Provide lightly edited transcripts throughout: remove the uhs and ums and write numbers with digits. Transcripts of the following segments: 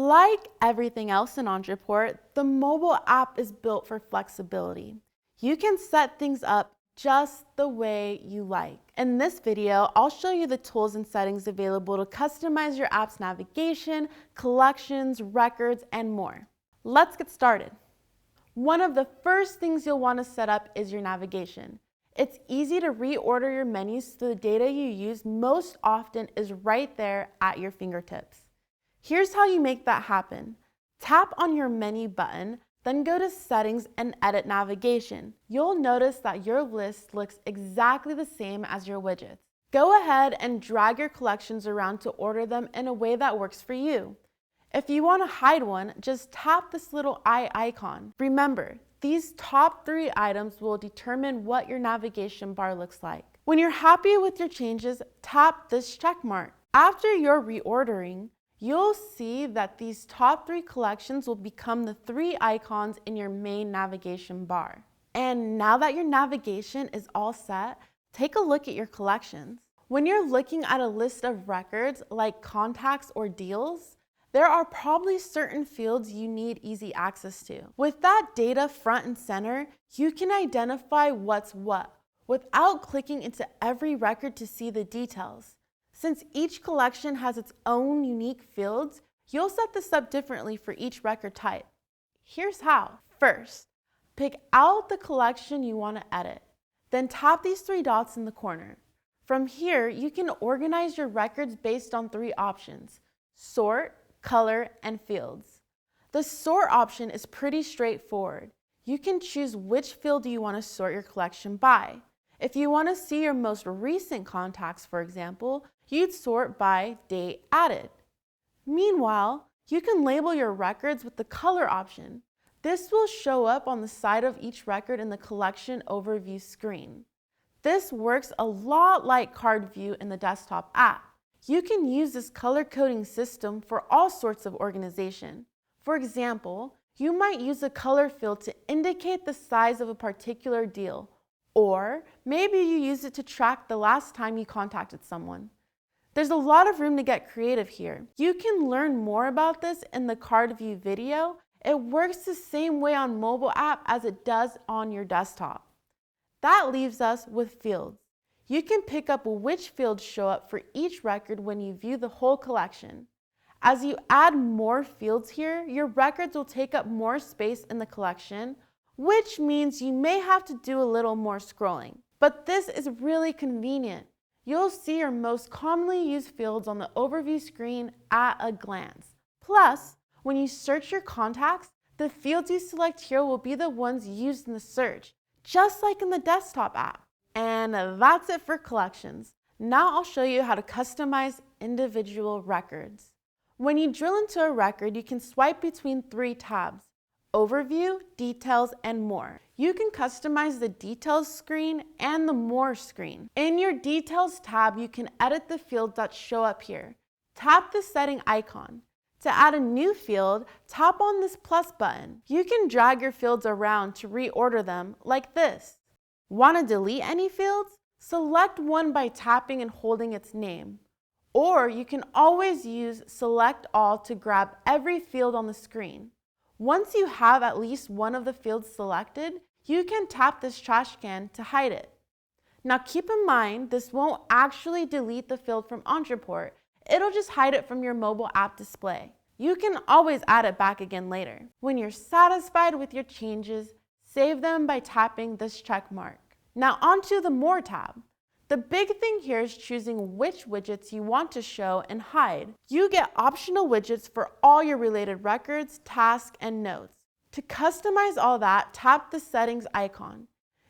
Like everything else in Ontraport, the mobile app is built for flexibility. You can set things up just the way you like. In this video, I'll show you the tools and settings available to customize your app's navigation, collections, records, and more. Let's get started. One of the first things you'll want to set up is your navigation. It's easy to reorder your menus so the data you use most often is right there at your fingertips. Here's how you make that happen. Tap on your menu button, then go to Settings and Edit Navigation. You'll notice that your list looks exactly the same as your widgets. Go ahead and drag your collections around to order them in a way that works for you. If you want to hide one, just tap this little eye icon. Remember, these top 3 items will determine what your navigation bar looks like. When you're happy with your changes, tap this check mark. After your reordering, you'll see that these top 3 collections will become the 3 icons in your main navigation bar. And now that your navigation is all set, take a look at your collections. When you're looking at a list of records like contacts or deals, there are probably certain fields you need easy access to. With that data front and center, you can identify what's what without clicking into every record to see the details. Since each collection has its own unique fields, you'll set this up differently for each record type. Here's how. First, pick out the collection you want to edit. Then tap these 3 dots in the corner. From here, you can organize your records based on 3 options: sort, color, and fields. The sort option is pretty straightforward. You can choose which field you want to sort your collection by. If you want to see your most recent contacts, for example, you'd sort by date added. Meanwhile, you can label your records with the color option. This will show up on the side of each record in the collection overview screen. This works a lot like card view in the desktop app. You can use this color coding system for all sorts of organization. For example, you might use a color field to indicate the size of a particular deal, or maybe you use it to track the last time you contacted someone. There's a lot of room to get creative here. You can learn more about this in the card view video. It works the same way on mobile app as it does on your desktop. That leaves us with fields. You can pick up which fields show up for each record when you view the whole collection. As you add more fields here, your records will take up more space in the collection, which means you may have to do a little more scrolling. But this is really convenient. You'll see your most commonly used fields on the overview screen at a glance. Plus, when you search your contacts, the fields you select here will be the ones used in the search, just like in the desktop app. And that's it for collections. Now I'll show you how to customize individual records. When you drill into a record, you can swipe between 3 tabs: Overview, Details, and More. You can customize the Details screen and the More screen. In your Details tab, you can edit the fields that show up here. Tap the setting icon. To add a new field, tap on this plus button. You can drag your fields around to reorder them like this. Want to delete any fields? Select one by tapping and holding its name. Or you can always use Select All to grab every field on the screen. Once you have at least one of the fields selected, you can tap this trash can to hide it. Now keep in mind, this won't actually delete the field from Ontraport. It'll just hide it from your mobile app display. You can always add it back again later. When you're satisfied with your changes, save them by tapping this check mark. Now onto the More tab. The big thing here is choosing which widgets you want to show and hide. You get optional widgets for all your related records, tasks, and notes. To customize all that, tap the settings icon.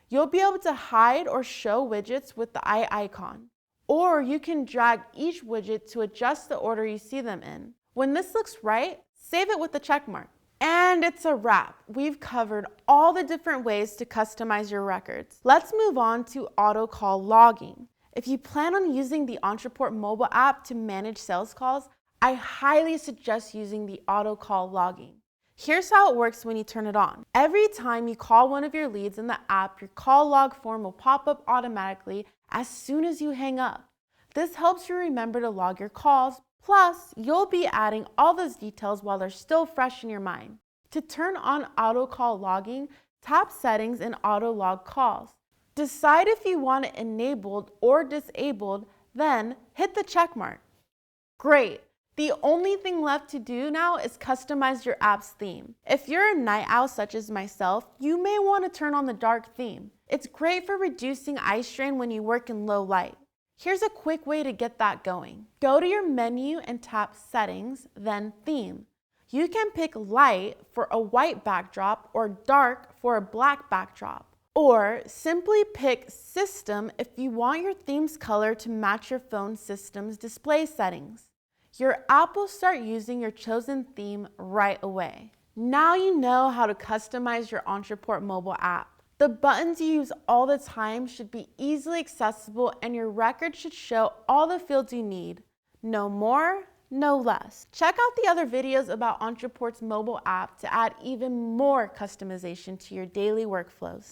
You'll be able to hide or show widgets with the eye icon. Or you can drag each widget to adjust the order you see them in. When this looks right, save it with the check mark. And it's a wrap. We've covered all the different ways to customize your records. Let's move on to auto call logging. If you plan on using the Ontraport mobile app to manage sales calls, I highly suggest using the auto call logging. Here's how it works when you turn it on. Every time you call one of your leads in the app, your call log form will pop up automatically as soon as you hang up. This helps you remember to log your calls, plus you'll be adding all those details while they're still fresh in your mind. To turn on auto call logging, tap Settings and Auto Log Calls. Decide if you want it enabled or disabled, then hit the check mark. Great! The only thing left to do now is customize your app's theme. If you're a night owl such as myself, you may want to turn on the dark theme. It's great for reducing eye strain when you work in low light. Here's a quick way to get that going. Go to your menu and tap Settings, then Theme. You can pick light for a white backdrop or dark for a black backdrop. Or simply pick System if you want your theme's color to match your phone system's display settings. Your app will start using your chosen theme right away. Now you know how to customize your Ontraport mobile app. The buttons you use all the time should be easily accessible, and your record should show all the fields you need. No more, no less. Check out the other videos about Ontraport's mobile app to add even more customization to your daily workflows.